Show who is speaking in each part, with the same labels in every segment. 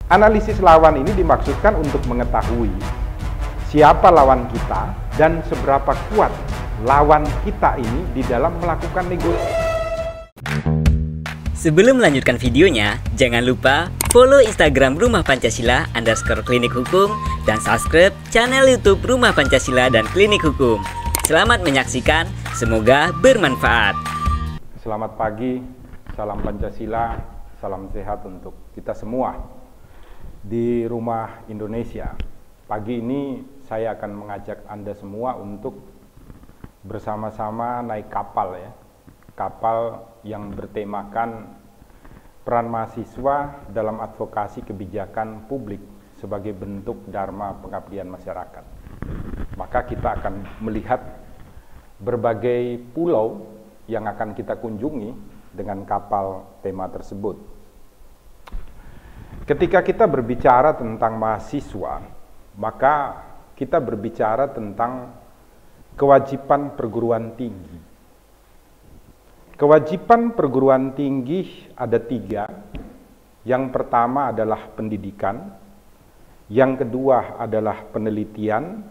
Speaker 1: Analisis lawan ini dimaksudkan untuk mengetahui siapa lawan kita dan seberapa kuat lawan kita ini di dalam melakukan negosiasi.
Speaker 2: Sebelum melanjutkan videonya, jangan lupa follow Instagram Rumah Pancasila _klinik hukum dan subscribe channel YouTube Rumah Pancasila dan Klinik Hukum. Selamat menyaksikan, semoga bermanfaat.
Speaker 1: Selamat pagi, salam Pancasila, salam sehat untuk kita semua di rumah Indonesia. Pagi ini saya akan mengajak Anda semua untuk bersama-sama naik kapal ya. Kapal yang bertemakan peran mahasiswa dalam advokasi kebijakan publik sebagai bentuk dharma pengabdian masyarakat. Maka kita akan melihat berbagai pulau yang akan kita kunjungi dengan kapal tema tersebut. Ketika kita berbicara tentang mahasiswa, maka kita berbicara tentang kewajiban perguruan tinggi. Kewajiban perguruan tinggi ada 3. Yang pertama adalah pendidikan, yang kedua adalah penelitian,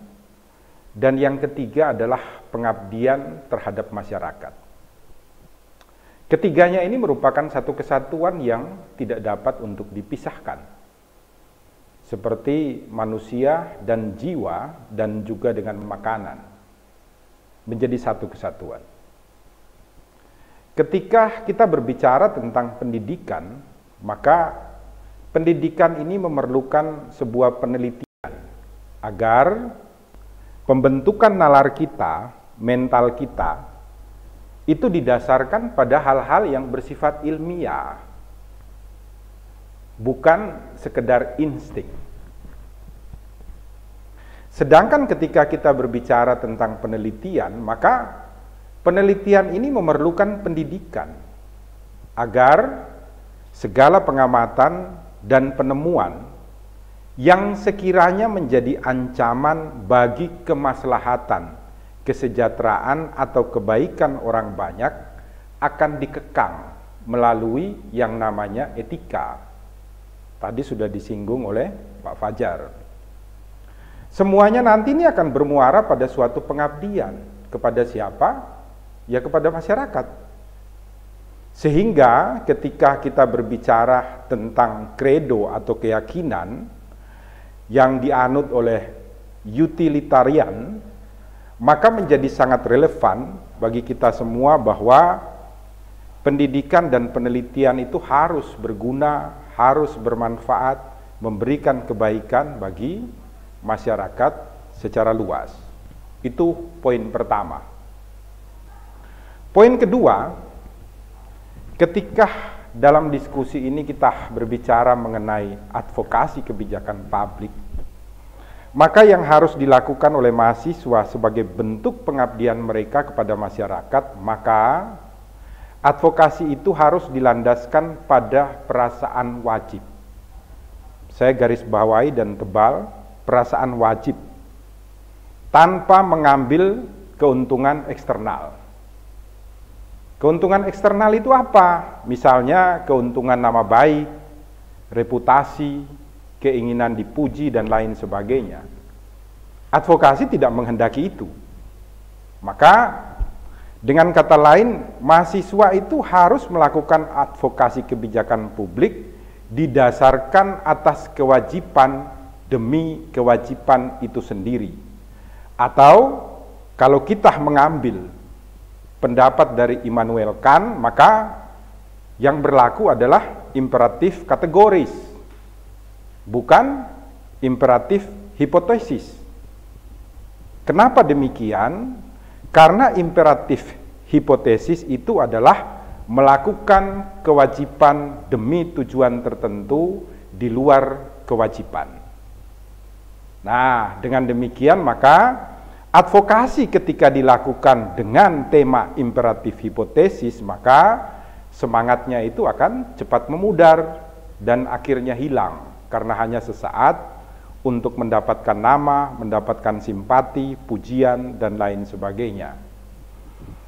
Speaker 1: dan yang ketiga adalah pengabdian terhadap masyarakat. Ketiganya ini merupakan satu kesatuan yang tidak dapat untuk dipisahkan. Seperti manusia dan jiwa dan juga dengan makanan. Menjadi satu kesatuan. Ketika kita berbicara tentang pendidikan, maka pendidikan ini memerlukan sebuah penelitian agar pembentukan nalar kita, mental kita, itu didasarkan pada hal-hal yang bersifat ilmiah, bukan sekedar insting. Sedangkan ketika kita berbicara tentang penelitian, maka penelitian ini memerlukan pendidikan agar segala pengamatan dan penemuan yang sekiranya menjadi ancaman bagi kemaslahatan, kesejahteraan atau kebaikan orang banyak akan dikekang melalui yang namanya etika. Tadi sudah disinggung oleh Pak Fajar. Semuanya nanti ini akan bermuara pada suatu pengabdian. Kepada siapa? Ya kepada masyarakat. Sehingga ketika kita berbicara tentang kredo atau keyakinan yang dianut oleh utilitarian, maka menjadi sangat relevan bagi kita semua bahwa pendidikan dan penelitian itu harus berguna, harus bermanfaat, memberikan kebaikan bagi masyarakat secara luas. Itu poin pertama. Poin kedua, ketika dalam diskusi ini kita berbicara mengenai advokasi kebijakan publik, maka yang harus dilakukan oleh mahasiswa sebagai bentuk pengabdian mereka kepada masyarakat, maka advokasi itu harus dilandaskan pada perasaan wajib. Saya garis bawahi dan tebal, perasaan wajib, tanpa mengambil keuntungan eksternal. Keuntungan eksternal itu apa? Misalnya keuntungan nama baik, reputasi, keinginan dipuji dan lain sebagainya. Advokasi tidak menghendaki itu. Maka dengan kata lain, mahasiswa itu harus melakukan advokasi kebijakan publik didasarkan atas kewajiban demi kewajiban itu sendiri. Atau kalau kita mengambil pendapat dari Immanuel Kant, maka yang berlaku adalah imperatif kategoris, bukan imperatif hipotesis. Kenapa demikian? Karena imperatif hipotesis itu adalah melakukan kewajiban demi tujuan tertentu di luar kewajiban. Nah, dengan demikian maka advokasi ketika dilakukan dengan tema imperatif hipotesis, maka semangatnya itu akan cepat memudar dan akhirnya hilang. Karena hanya sesaat untuk mendapatkan nama, mendapatkan simpati, pujian, dan lain sebagainya.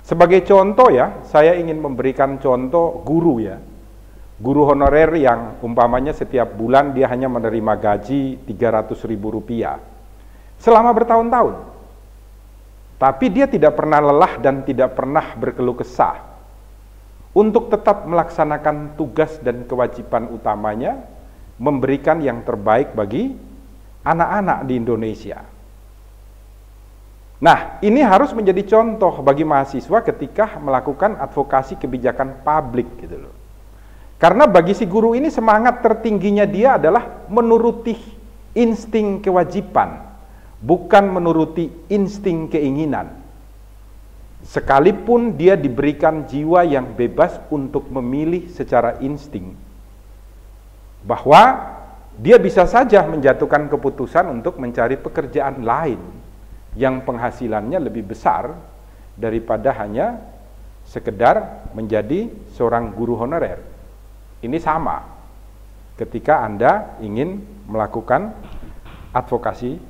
Speaker 1: Sebagai contoh ya, saya ingin memberikan contoh guru ya. Guru honorer yang umpamanya setiap bulan dia hanya menerima gaji Rp300.000 selama bertahun-tahun. Tapi dia tidak pernah lelah dan tidak pernah berkeluh kesah untuk tetap melaksanakan tugas dan kewajiban utamanya, memberikan yang terbaik bagi anak-anak di Indonesia. Nah, ini harus menjadi contoh bagi mahasiswa ketika melakukan advokasi kebijakan publik gitu loh. Karena bagi si guru ini semangat tertingginya dia adalah menuruti insting kewajiban, bukan menuruti insting keinginan. Sekalipun dia diberikan jiwa yang bebas untuk memilih secara insting, bahwa dia bisa saja menjatuhkan keputusan untuk mencari pekerjaan lain yang penghasilannya lebih besar daripada hanya sekedar menjadi seorang guru honorer. Ini sama ketika Anda ingin melakukan advokasi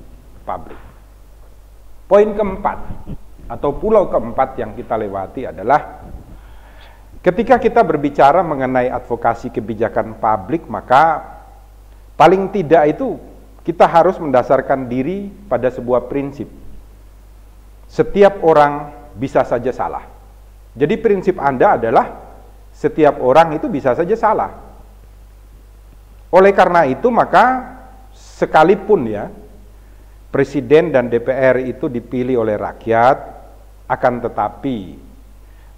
Speaker 1: publik. Poin keempat atau pulau keempat yang kita lewati adalah ketika kita berbicara mengenai advokasi kebijakan publik, maka paling tidak itu kita harus mendasarkan diri pada sebuah prinsip. Setiap orang bisa saja salah. Jadi prinsip Anda adalah setiap orang itu bisa saja salah. Oleh karena itu maka sekalipun ya Presiden dan DPR itu dipilih oleh rakyat, akan tetapi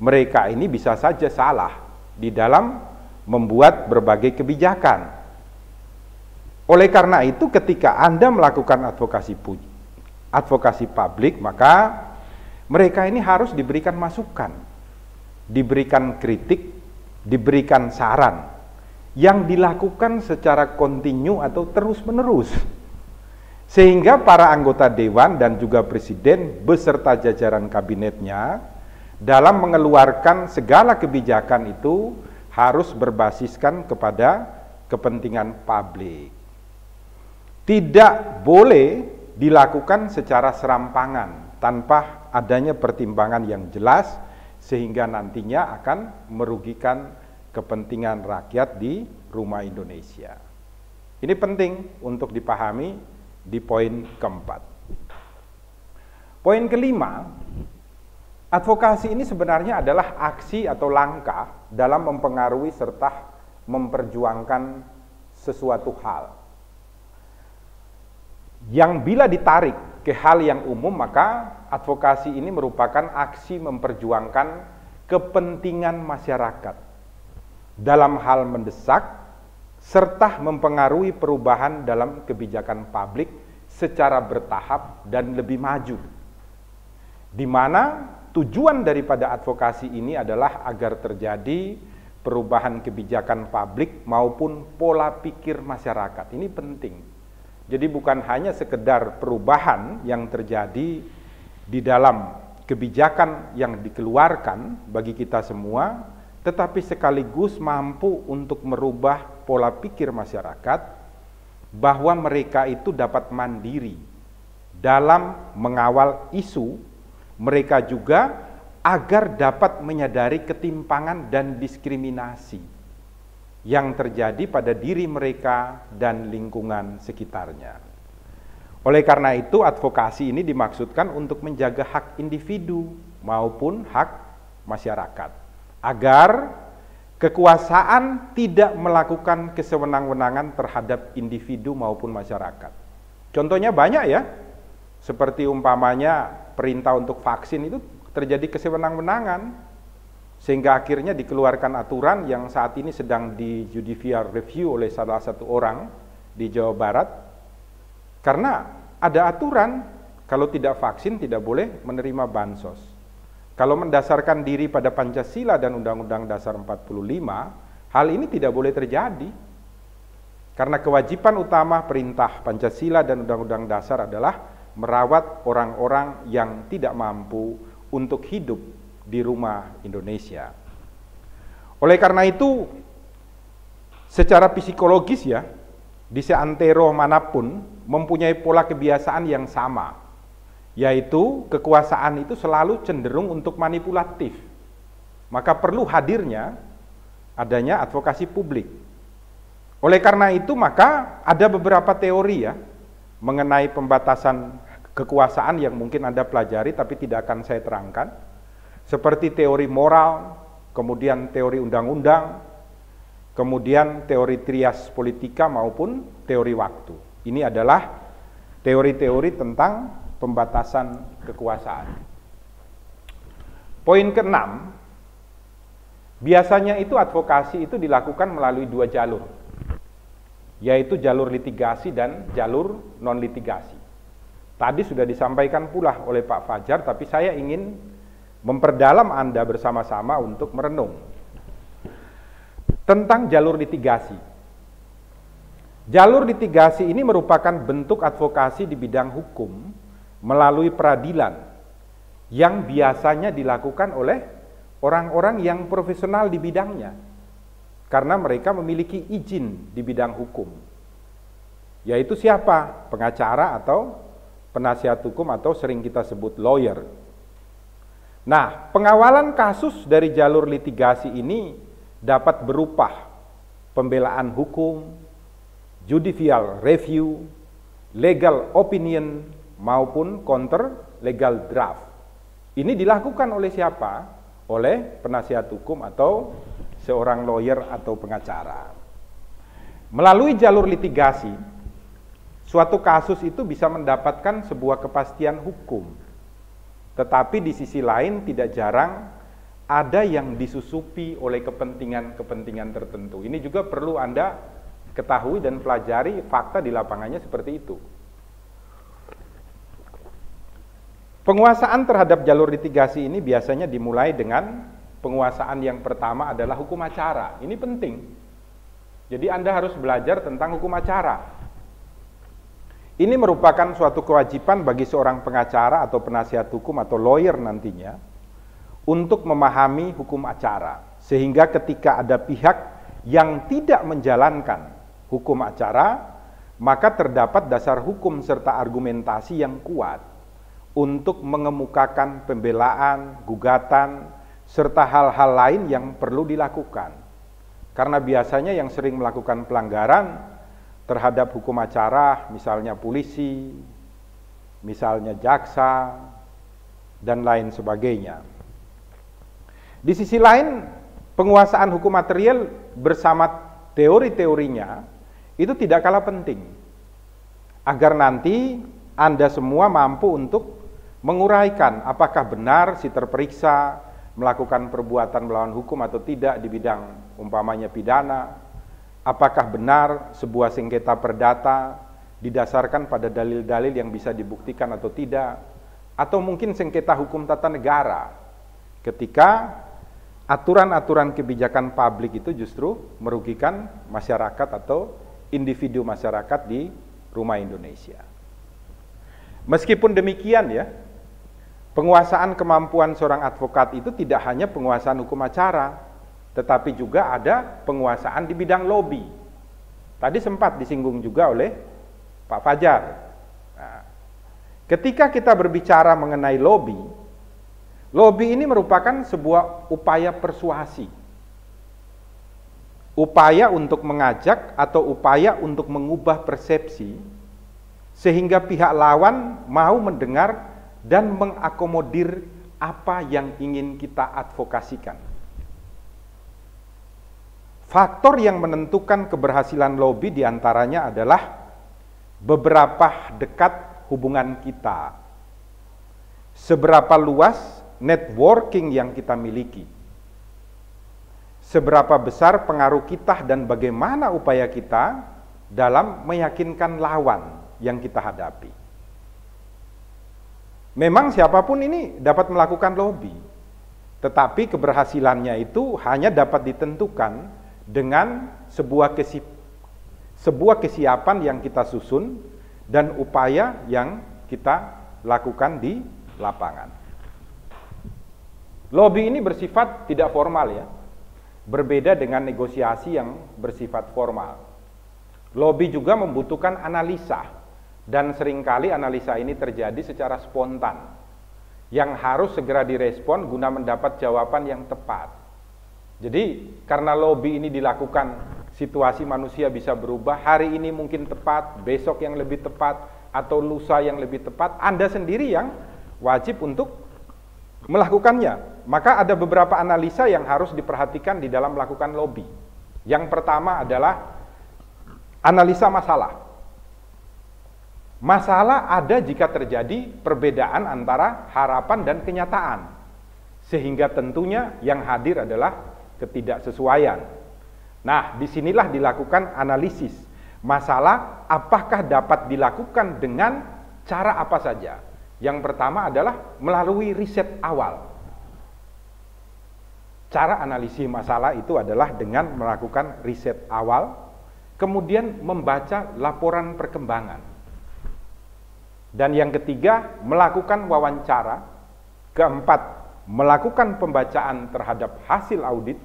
Speaker 1: mereka ini bisa saja salah di dalam membuat berbagai kebijakan. Oleh karena itu ketika Anda melakukan advokasi publik, maka mereka ini harus diberikan masukan, diberikan kritik, diberikan saran yang dilakukan secara kontinu atau terus-menerus, sehingga para anggota dewan dan juga presiden beserta jajaran kabinetnya dalam mengeluarkan segala kebijakan itu harus berbasiskan kepada kepentingan publik. Tidak boleh dilakukan secara serampangan tanpa adanya pertimbangan yang jelas, sehingga nantinya akan merugikan kepentingan rakyat di rumah Indonesia. Ini penting untuk dipahami di poin keempat. Poin kelima, advokasi ini sebenarnya adalah aksi atau langkah dalam mempengaruhi serta memperjuangkan sesuatu hal yang bila ditarik ke hal yang umum, maka advokasi ini merupakan aksi memperjuangkan kepentingan masyarakat dalam hal mendesak serta mempengaruhi perubahan dalam kebijakan publik secara bertahap dan lebih maju, di mana tujuan daripada advokasi ini adalah agar terjadi perubahan kebijakan publik maupun pola pikir masyarakat. Ini penting. Jadi bukan hanya sekedar perubahan yang terjadi di dalam kebijakan yang dikeluarkan bagi kita semua, tetapi sekaligus mampu untuk merubah pola pikir masyarakat bahwa mereka itu dapat mandiri dalam mengawal isu, mereka juga agar dapat menyadari ketimpangan dan diskriminasi yang terjadi pada diri mereka dan lingkungan sekitarnya. Oleh karena itu, advokasi ini dimaksudkan untuk menjaga hak individu maupun hak masyarakat, agar kekuasaan tidak melakukan kesewenang-wenangan terhadap individu maupun masyarakat. Contohnya banyak ya, seperti umpamanya perintah untuk vaksin itu terjadi kesewenang-wenangan, sehingga akhirnya dikeluarkan aturan yang saat ini sedang di judicial review oleh salah satu orang di Jawa Barat, karena ada aturan kalau tidak vaksin tidak boleh menerima bansos. Kalau mendasarkan diri pada Pancasila dan Undang-Undang Dasar 45, hal ini tidak boleh terjadi. Karena kewajiban utama perintah Pancasila dan Undang-Undang Dasar adalah merawat orang-orang yang tidak mampu untuk hidup di rumah Indonesia. Oleh karena itu, secara psikologis ya, di seantero manapun mempunyai pola kebiasaan yang sama, yaitu kekuasaan itu selalu cenderung untuk manipulatif. Maka perlu hadirnya adanya advokasi publik. Oleh karena itu maka ada beberapa teori ya mengenai pembatasan kekuasaan yang mungkin Anda pelajari tapi tidak akan saya terangkan. Seperti teori moral, kemudian teori undang-undang, kemudian teori trias politika maupun teori waktu. Ini adalah teori-teori tentang pembatasan kekuasaan. Poin keenam, biasanya itu advokasi itu dilakukan melalui dua jalur, yaitu jalur litigasi dan jalur non-litigasi. Tadi sudah disampaikan pula oleh Pak Fajar, tapi saya ingin memperdalam Anda bersama-sama untuk merenung tentang jalur litigasi. Jalur litigasi ini merupakan bentuk advokasi di bidang hukum melalui peradilan yang biasanya dilakukan oleh orang-orang yang profesional di bidangnya karena mereka memiliki izin di bidang hukum. Yaitu siapa? Pengacara atau penasihat hukum atau sering kita sebut lawyer. Nah, pengawalan kasus dari jalur litigasi ini dapat berupa pembelaan hukum, judicial review, legal opinion, maupun counter legal draft. Ini dilakukan oleh siapa? Oleh penasihat hukum atau seorang lawyer atau pengacara. Melalui jalur litigasi, suatu kasus itu bisa mendapatkan sebuah kepastian hukum. Tetapi di sisi lain tidak jarang ada yang disusupi oleh kepentingan-kepentingan tertentu. Ini juga perlu Anda ketahui dan pelajari fakta di lapangannya seperti itu. Penguasaan terhadap jalur litigasi ini biasanya dimulai dengan penguasaan yang pertama adalah hukum acara. Ini penting. Jadi Anda harus belajar tentang hukum acara. Ini merupakan suatu kewajiban bagi seorang pengacara atau penasihat hukum atau lawyer nantinya untuk memahami hukum acara. Sehingga ketika ada pihak yang tidak menjalankan hukum acara, maka terdapat dasar hukum serta argumentasi yang kuat untuk mengemukakan pembelaan, gugatan, serta hal-hal lain yang perlu dilakukan. Karena biasanya yang sering melakukan pelanggaran terhadap hukum acara, misalnya polisi, misalnya jaksa, dan lain sebagainya. Di sisi lain, penguasaan hukum material bersama teori-teorinya itu tidak kalah penting, agar nanti Anda semua mampu untuk menguraikan apakah benar si terperiksa melakukan perbuatan melawan hukum atau tidak di bidang umpamanya pidana. Apakah benar sebuah sengketa perdata didasarkan pada dalil-dalil yang bisa dibuktikan atau tidak, atau mungkin sengketa hukum tata negara ketika aturan-aturan kebijakan publik itu justru merugikan masyarakat atau individu masyarakat di rumah Indonesia. Meskipun demikian ya, penguasaan kemampuan seorang advokat itu tidak hanya penguasaan hukum acara, tetapi juga ada penguasaan di bidang lobby. Tadi sempat disinggung juga oleh Pak Fajar. Nah, ketika kita berbicara mengenai lobby, lobby ini merupakan sebuah upaya persuasi. Upaya untuk mengajak atau upaya untuk mengubah persepsi, sehingga pihak lawan mau mendengar dan mengakomodir apa yang ingin kita advokasikan. Faktor yang menentukan keberhasilan lobby diantaranya adalah beberapa dekat hubungan kita, seberapa luas networking yang kita miliki, seberapa besar pengaruh kita dan bagaimana upaya kita dalam meyakinkan lawan yang kita hadapi. Memang siapapun ini dapat melakukan lobby, tetapi keberhasilannya itu hanya dapat ditentukan dengan sebuah kesiapan yang kita susun dan upaya yang kita lakukan di lapangan. Lobby ini bersifat tidak formal ya, berbeda dengan negosiasi yang bersifat formal. Lobby juga membutuhkan analisa, dan seringkali analisa ini terjadi secara spontan, yang harus segera direspon guna mendapat jawaban yang tepat. Jadi karena lobby ini dilakukan, situasi manusia bisa berubah, hari ini mungkin tepat, besok yang lebih tepat, atau lusa yang lebih tepat, Anda sendiri yang wajib untuk melakukannya. Maka ada beberapa analisa yang harus diperhatikan di dalam melakukan lobby. Yang pertama adalah analisa masalah. Masalah ada jika terjadi perbedaan antara harapan dan kenyataan, sehingga tentunya yang hadir adalah ketidaksesuaian. Nah, disinilah dilakukan analisis masalah, apakah dapat dilakukan dengan cara apa saja. Yang pertama adalah melalui riset awal. Cara analisis masalah itu adalah dengan melakukan riset awal, kemudian membaca laporan perkembangan. Dan yang ketiga, melakukan wawancara. Keempat, melakukan pembacaan terhadap hasil audit.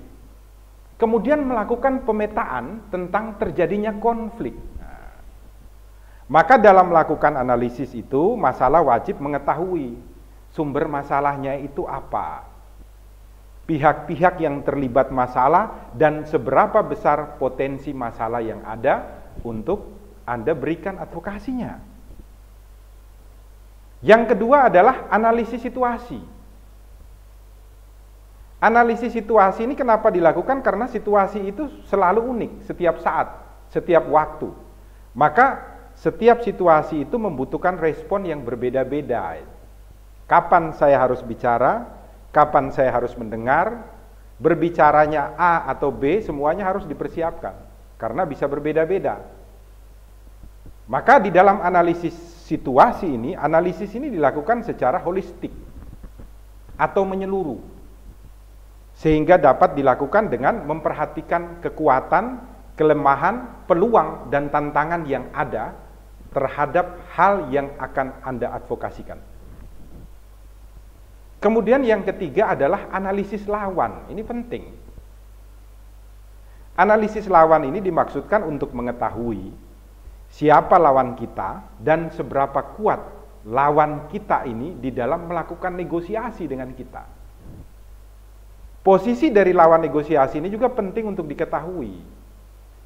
Speaker 1: Kemudian melakukan pemetaan tentang terjadinya konflik. Maka dalam melakukan analisis itu, masalah wajib mengetahui sumber masalahnya itu apa, pihak-pihak yang terlibat masalah, dan seberapa besar potensi masalah yang ada untuk Anda berikan advokasinya. Yang kedua adalah analisis situasi. Analisis situasi ini kenapa dilakukan? Karena situasi itu selalu unik, setiap saat, setiap waktu. Maka setiap situasi itu membutuhkan respon yang berbeda-beda. Kapan saya harus bicara, kapan saya harus mendengar, berbicaranya A atau B, semuanya harus dipersiapkan. Karena bisa berbeda-beda. Maka di dalam analisis situasi ini, analisis ini dilakukan secara holistik atau menyeluruh. Sehingga dapat dilakukan dengan memperhatikan kekuatan, kelemahan, peluang, dan tantangan yang ada terhadap hal yang akan Anda advokasikan. Kemudian yang ketiga adalah analisis lawan. Ini penting. Analisis lawan ini dimaksudkan untuk mengetahui siapa lawan kita dan seberapa kuat lawan kita ini di dalam melakukan negosiasi dengan kita. Posisi dari lawan negosiasi ini juga penting untuk diketahui.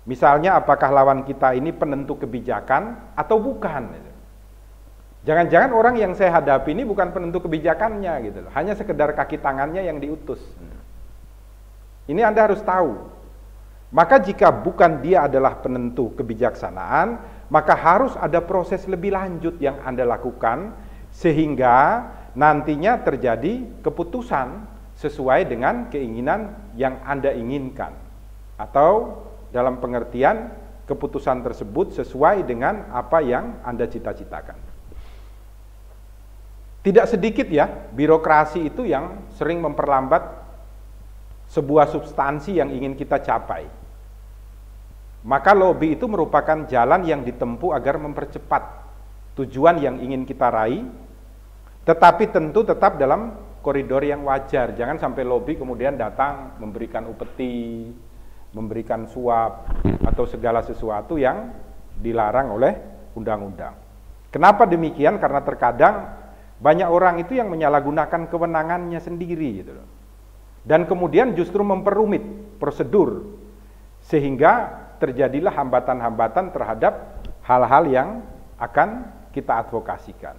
Speaker 1: Misalnya apakah lawan kita ini penentu kebijakan atau bukan. Jangan-jangan orang yang saya hadapi ini bukan penentu kebijakannya gitu loh. Hanya sekedar kaki tangannya yang diutus. Ini Anda harus tahu. Maka jika bukan dia adalah penentu kebijaksanaan, maka harus ada proses lebih lanjut yang Anda lakukan sehingga nantinya terjadi keputusan sesuai dengan keinginan yang Anda inginkan, atau dalam pengertian keputusan tersebut sesuai dengan apa yang Anda cita-citakan. Tidak sedikit ya birokrasi itu yang sering memperlambat sebuah substansi yang ingin kita capai. Maka lobby itu merupakan jalan yang ditempuh agar mempercepat tujuan yang ingin kita raih, tetapi tentu tetap dalam koridor yang wajar. Jangan sampai lobby kemudian datang memberikan upeti, memberikan suap, atau segala sesuatu yang dilarang oleh undang-undang. Kenapa demikian? Karena terkadang banyak orang itu yang menyalahgunakan kewenangannya sendiri gitu loh. Dan kemudian justru memperumit prosedur sehingga terjadilah hambatan-hambatan terhadap hal-hal yang akan kita advokasikan.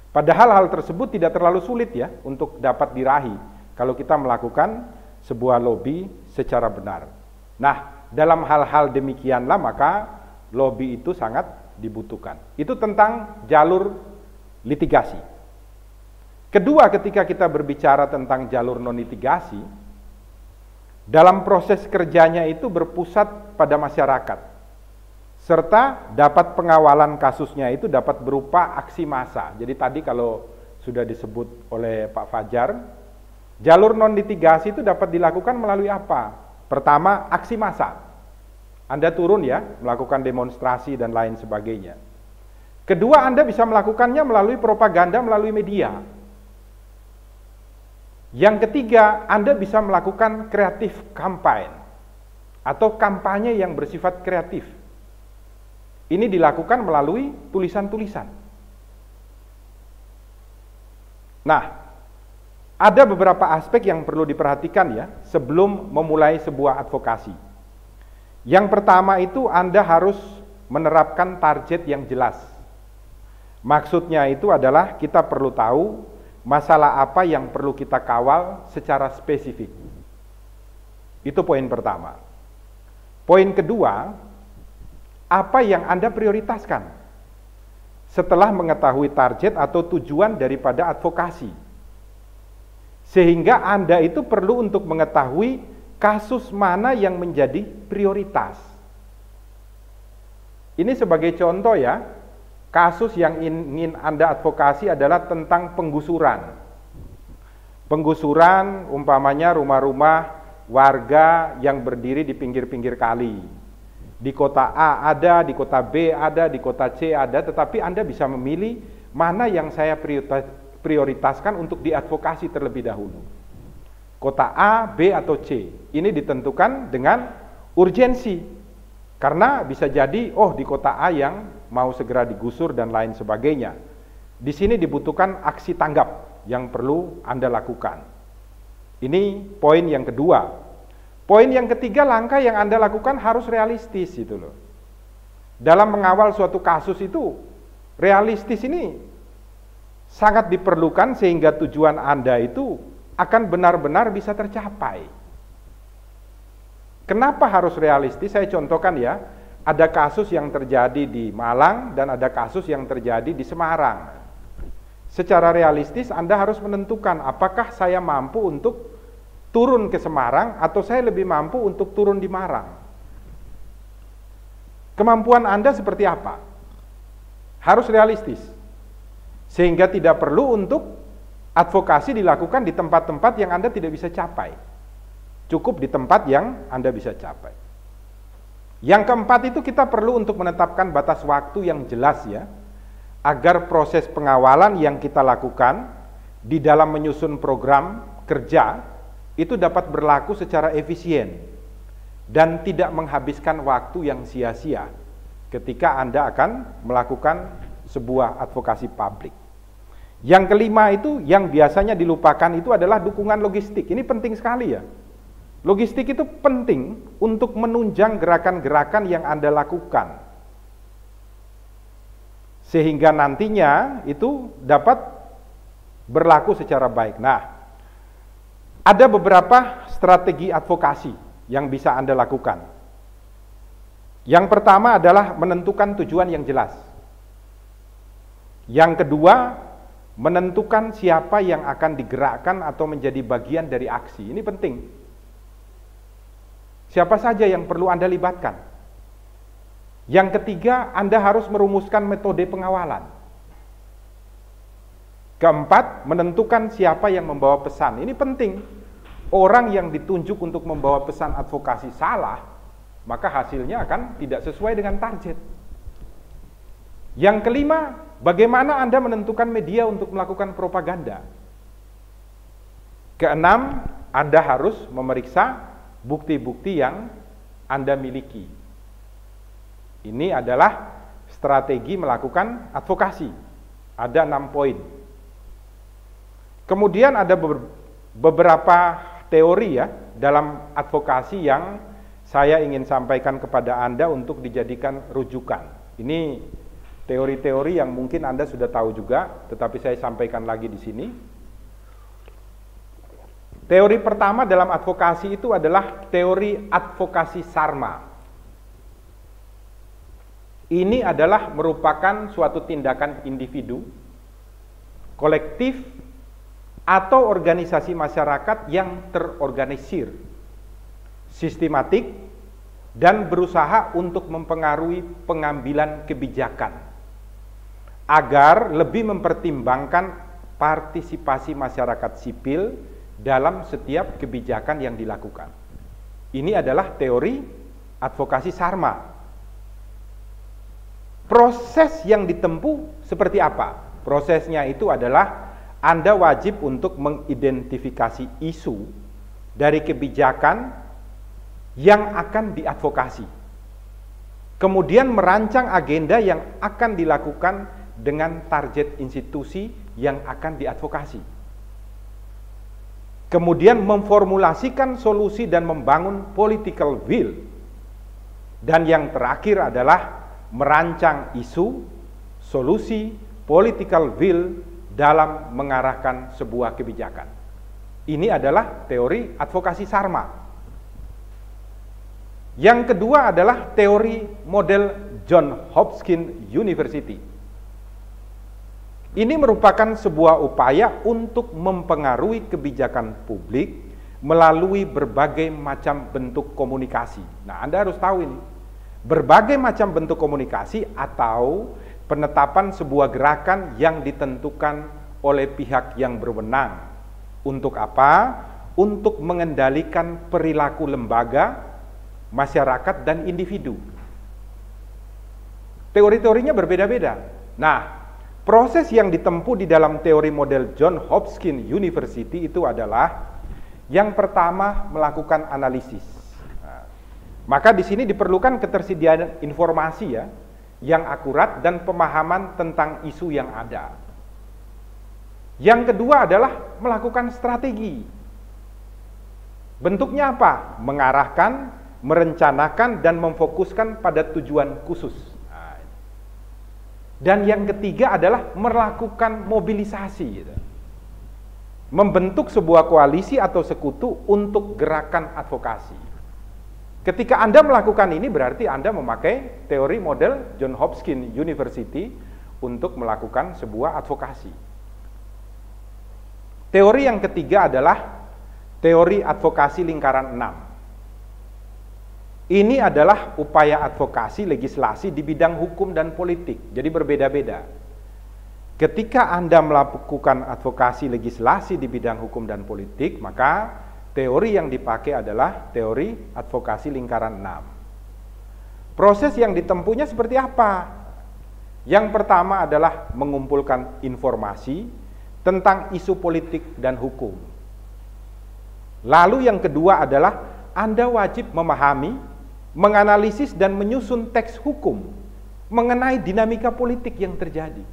Speaker 1: Padahal hal tersebut tidak terlalu sulit ya untuk dapat diraih kalau kita melakukan sebuah lobby secara benar. Nah, dalam hal-hal demikianlah maka lobby itu sangat dibutuhkan. Itu tentang jalur litigasi. Kedua, ketika kita berbicara tentang jalur non-litigasi, dalam proses kerjanya itu berpusat pada masyarakat. Serta dapat pengawalan kasusnya itu dapat berupa aksi massa. Jadi tadi kalau sudah disebut oleh Pak Fajar, jalur non-litigasi itu dapat dilakukan melalui apa? Pertama, aksi massa. Anda turun ya, melakukan demonstrasi dan lain sebagainya. Kedua, Anda bisa melakukannya melalui propaganda, melalui media. Yang ketiga, Anda bisa melakukan kreatif campaign atau kampanye yang bersifat kreatif. Ini dilakukan melalui tulisan-tulisan. Nah, Ada beberapa aspek yang perlu diperhatikan ya sebelum memulai sebuah advokasi. Yang pertama itu Anda harus menerapkan target yang jelas. Maksudnya itu adalah kita perlu tahu masalah apa yang perlu kita kawal secara spesifik. Itu poin pertama. Poin kedua, apa yang Anda prioritaskan setelah mengetahui target atau tujuan daripada advokasi. Sehingga Anda itu perlu untuk mengetahui kasus mana yang menjadi prioritas. Ini sebagai contoh ya, kasus yang ingin Anda advokasi adalah tentang penggusuran. Penggusuran umpamanya rumah-rumah warga yang berdiri di pinggir-pinggir kali. Di kota A ada, di kota B ada, di kota C ada, tetapi Anda bisa memilih mana yang saya prioritaskan untuk diadvokasi terlebih dahulu. Kota A, B, atau C. Ini ditentukan dengan urgensi. Karena bisa jadi, oh di kota A yang mau segera digusur dan lain sebagainya. Di sini dibutuhkan aksi tanggap yang perlu Anda lakukan. Ini poin yang kedua. Poin yang ketiga, langkah yang Anda lakukan harus realistis itu loh. Dalam mengawal suatu kasus itu, realistis ini sangat diperlukan sehingga tujuan Anda itu akan benar-benar bisa tercapai. Kenapa harus realistis? Saya contohkan ya, ada kasus yang terjadi di Malang dan ada kasus yang terjadi di Semarang. Secara realistis Anda harus menentukan apakah saya mampu untuk turun ke Semarang atau saya lebih mampu untuk turun di Malang. Kemampuan Anda seperti apa? Harus realistis. Sehingga tidak perlu untuk advokasi dilakukan di tempat-tempat yang Anda tidak bisa capai. Cukup di tempat yang Anda bisa capai. Yang keempat itu kita perlu untuk menetapkan batas waktu yang jelas ya, agar proses pengawalan yang kita lakukan di dalam menyusun program kerja itu dapat berlaku secara efisien dan tidak menghabiskan waktu yang sia-sia ketika Anda akan melakukan sebuah advokasi publik. Yang kelima itu yang biasanya dilupakan itu adalah dukungan logistik. Ini penting sekali ya. Logistik itu penting untuk menunjang gerakan-gerakan yang Anda lakukan. Sehingga nantinya itu dapat berlaku secara baik. Nah, ada beberapa strategi advokasi yang bisa Anda lakukan. Yang pertama adalah menentukan tujuan yang jelas. Yang kedua, menentukan siapa yang akan digerakkan atau menjadi bagian dari aksi. Ini penting. Siapa saja yang perlu Anda libatkan. Yang ketiga, Anda harus merumuskan metode pengawalan. Keempat, menentukan siapa yang membawa pesan. Ini penting. Orang yang ditunjuk untuk membawa pesan advokasi salah, maka hasilnya akan tidak sesuai dengan target. Yang kelima, bagaimana Anda menentukan media untuk melakukan propaganda? Keenam, Anda harus memeriksa bukti-bukti yang Anda miliki. Ini adalah strategi melakukan advokasi. Ada 6 poin. Kemudian ada beberapa teori ya dalam advokasi yang saya ingin sampaikan kepada Anda untuk dijadikan rujukan. Ini teori-teori yang mungkin Anda sudah tahu juga, tetapi saya sampaikan lagi di sini. Teori pertama dalam advokasi itu adalah teori advokasi Sarma. Ini adalah merupakan suatu tindakan individu, kolektif, atau organisasi masyarakat yang terorganisir, sistematik, dan berusaha untuk mempengaruhi pengambilan kebijakan agar lebih mempertimbangkan partisipasi masyarakat sipil dalam setiap kebijakan yang dilakukan. Ini adalah teori advokasi Sarma. Proses yang ditempuh seperti apa? Prosesnya itu adalah Anda wajib untuk mengidentifikasi isu dari kebijakan yang akan diadvokasi. Kemudian merancang agenda yang akan dilakukan dengan target institusi yang akan diadvokasi. kemudian memformulasikan solusi dan membangun political will, dan yang terakhir adalah merancang isu, solusi, political will dalam mengarahkan sebuah kebijakan. Ini adalah teori advokasi Sarma. Yang kedua adalah teori model Johns Hopkins University. Ini merupakan sebuah upaya untuk mempengaruhi kebijakan publik melalui berbagai macam bentuk komunikasi. Nah, Anda harus tahu ini. Berbagai macam bentuk komunikasi atau penetapan sebuah gerakan yang ditentukan oleh pihak yang berwenang. Untuk apa? Untuk mengendalikan perilaku lembaga, masyarakat, dan individu. Teori-teorinya berbeda-beda. Nah, proses yang ditempuh di dalam teori model Johns Hopkins University itu adalah yang pertama melakukan analisis. Nah, maka di sini diperlukan ketersediaan informasi ya, yang akurat dan pemahaman tentang isu yang ada. Yang kedua adalah melakukan strategi. Bentuknya apa? Mengarahkan, merencanakan, dan memfokuskan pada tujuan khusus. Dan yang ketiga adalah melakukan mobilisasi, gitu. Membentuk sebuah koalisi atau sekutu untuk gerakan advokasi. Ketika Anda melakukan ini berarti Anda memakai teori model Johns Hopkins University untuk melakukan sebuah advokasi. Teori yang ketiga adalah teori advokasi lingkaran 6. Ini adalah upaya advokasi legislasi di bidang hukum dan politik, jadi berbeda-beda. Ketika Anda melakukan advokasi legislasi di bidang hukum dan politik, maka teori yang dipakai adalah teori advokasi lingkaran 6. Proses yang ditempuhnya seperti apa? Yang pertama adalah mengumpulkan informasi tentang isu politik dan hukum. Lalu yang kedua adalah Anda wajib memahami, menganalisis dan menyusun teks hukum mengenai dinamika politik yang terjadi.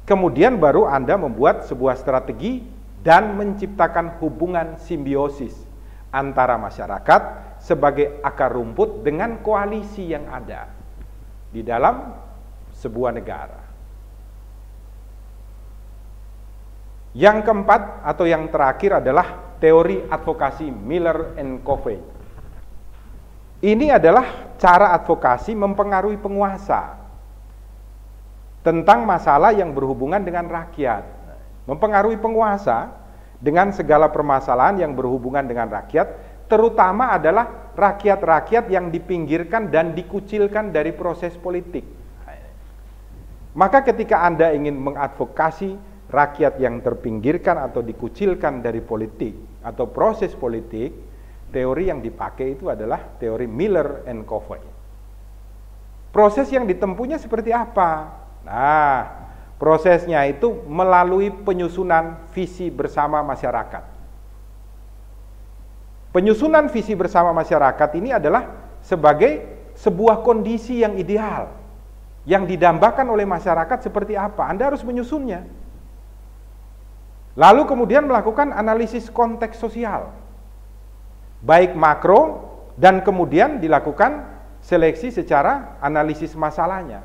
Speaker 1: Kemudian baru Anda membuat sebuah strategi dan menciptakan hubungan simbiosis antara masyarakat sebagai akar rumput dengan koalisi yang ada di dalam sebuah negara. Yang keempat atau yang terakhir adalah teori advokasi Miller and Covey. Ini adalah cara advokasi mempengaruhi penguasa tentang masalah yang berhubungan dengan rakyat. Mempengaruhi penguasa dengan segala permasalahan yang berhubungan dengan rakyat, terutama adalah rakyat-rakyat yang dipinggirkan dan dikucilkan dari proses politik. Maka ketika Anda ingin mengadvokasi rakyat yang terpinggirkan atau dikucilkan dari politik atau proses politik, teori yang dipakai itu adalah teori Miller and Covey. Proses yang ditempuhnya seperti apa? Nah, prosesnya itu melalui penyusunan visi bersama masyarakat. Penyusunan visi bersama masyarakat ini adalah sebagai sebuah kondisi yang ideal, yang didambakan oleh masyarakat seperti apa. Anda harus menyusunnya. Lalu kemudian melakukan analisis konteks sosial, baik makro, dan kemudian dilakukan seleksi secara analisis masalahnya,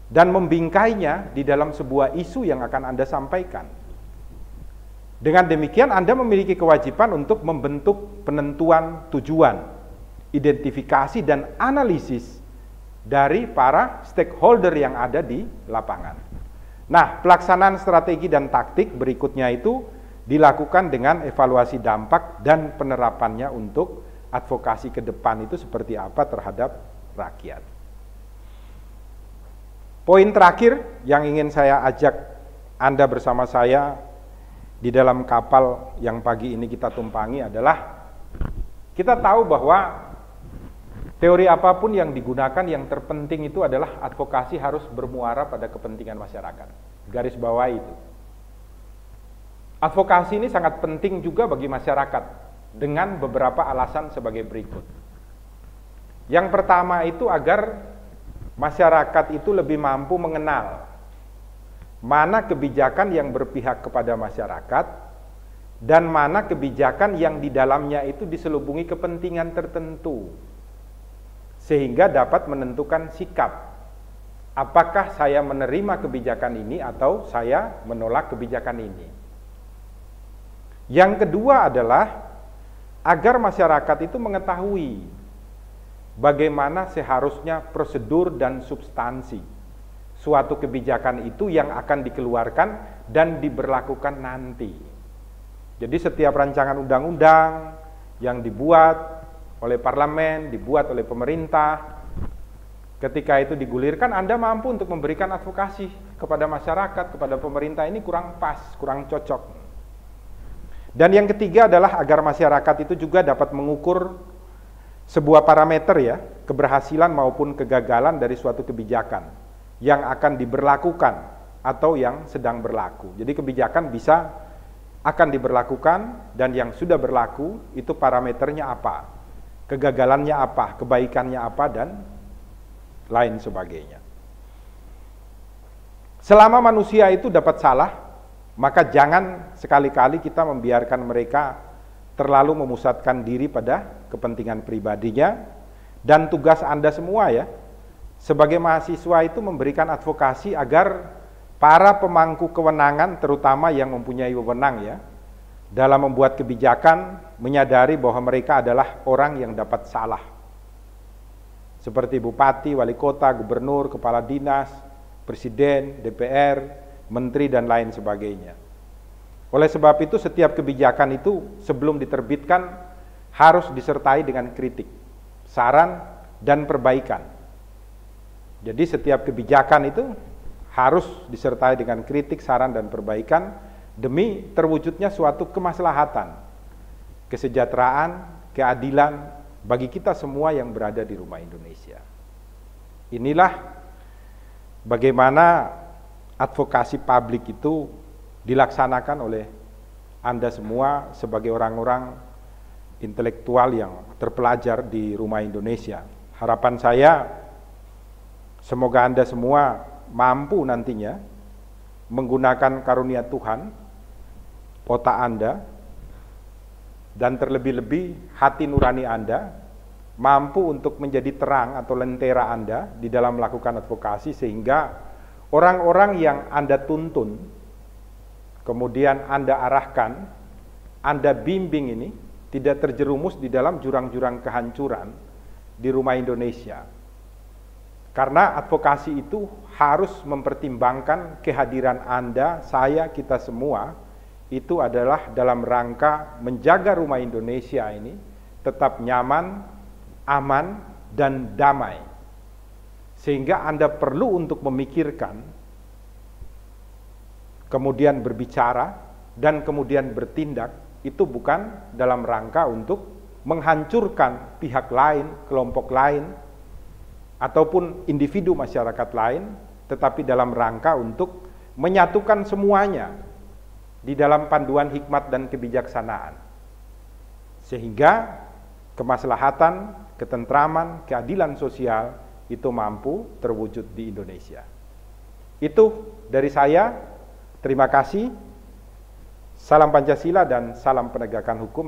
Speaker 1: dan membingkainya di dalam sebuah isu yang akan Anda sampaikan. Dengan demikian Anda memiliki kewajiban untuk membentuk penentuan tujuan, identifikasi, dan analisis dari para stakeholder yang ada di lapangan. Nah, pelaksanaan strategi dan taktik berikutnya itu dilakukan dengan evaluasi dampak dan penerapannya untuk advokasi ke depan itu seperti apa terhadap rakyat. Poin terakhir yang ingin saya ajak Anda bersama saya di dalam kapal yang pagi ini kita tumpangi adalah kita tahu bahwa teori apapun yang digunakan, yang terpenting itu adalah advokasi harus bermuara pada kepentingan masyarakat. Garis bawah itu. Advokasi ini sangat penting juga bagi masyarakat dengan beberapa alasan sebagai berikut. Yang pertama itu agar masyarakat itu lebih mampu mengenal mana kebijakan yang berpihak kepada masyarakat dan mana kebijakan yang di dalamnya itu diselubungi kepentingan tertentu, sehingga dapat menentukan sikap. Apakah saya menerima kebijakan ini atau saya menolak kebijakan ini. Yang kedua adalah agar masyarakat itu mengetahui bagaimana seharusnya prosedur dan substansi suatu kebijakan itu yang akan dikeluarkan dan diberlakukan nanti. Jadi setiap rancangan undang-undang yang dibuat oleh parlemen, dibuat oleh pemerintah, ketika itu digulirkan, Anda mampu untuk memberikan advokasi kepada masyarakat, kepada pemerintah, ini kurang pas, kurang cocok. Dan yang ketiga adalah agar masyarakat itu juga dapat mengukur sebuah parameter ya, keberhasilan maupun kegagalan dari suatu kebijakan yang akan diberlakukan atau yang sedang berlaku. Jadi kebijakan bisa akan diberlakukan dan yang sudah berlaku itu parameternya apa, kegagalannya apa, kebaikannya apa, dan lain sebagainya. Selama manusia itu dapat salah, maka jangan sekali-kali kita membiarkan mereka terlalu memusatkan diri pada kepentingan pribadinya. Dan tugas Anda semua ya, sebagai mahasiswa itu memberikan advokasi agar para pemangku kewenangan, terutama yang mempunyai wewenang ya, dalam membuat kebijakan, menyadari bahwa mereka adalah orang yang dapat salah. Seperti bupati, wali kota, gubernur, kepala dinas, presiden, DPR, menteri, dan lain sebagainya. Oleh sebab itu, setiap kebijakan itu sebelum diterbitkan harus disertai dengan kritik, saran, dan perbaikan. Jadi setiap kebijakan itu harus disertai dengan kritik, saran, dan perbaikan demi terwujudnya suatu kemaslahatan, kesejahteraan, keadilan bagi kita semua yang berada di rumah Indonesia. Inilah bagaimana advokasi publik itu dilaksanakan oleh Anda semua sebagai orang-orang intelektual yang terpelajar di rumah Indonesia. Harapan saya, semoga Anda semua mampu nantinya menggunakan karunia Tuhan, otak Anda, dan terlebih-lebih hati nurani Anda, mampu untuk menjadi terang atau lentera Anda di dalam melakukan advokasi, sehingga orang-orang yang Anda tuntun, kemudian Anda arahkan, Anda bimbing ini, tidak terjerumus di dalam jurang-jurang kehancuran di rumah Indonesia. Karena advokasi itu harus mempertimbangkan kehadiran Anda, saya, kita semua, itu adalah dalam rangka menjaga rumah Indonesia ini tetap nyaman, aman, dan damai. Sehingga Anda perlu untuk memikirkan, kemudian berbicara, dan kemudian bertindak, itu bukan dalam rangka untuk menghancurkan pihak lain, kelompok lain, ataupun individu masyarakat lain, tetapi dalam rangka untuk menyatukan semuanya di dalam panduan hikmat dan kebijaksanaan. Sehingga kemaslahatan, ketentraman, keadilan sosial itu mampu terwujud di Indonesia. Itu dari saya, terima kasih. Salam Pancasila dan salam penegakan hukum.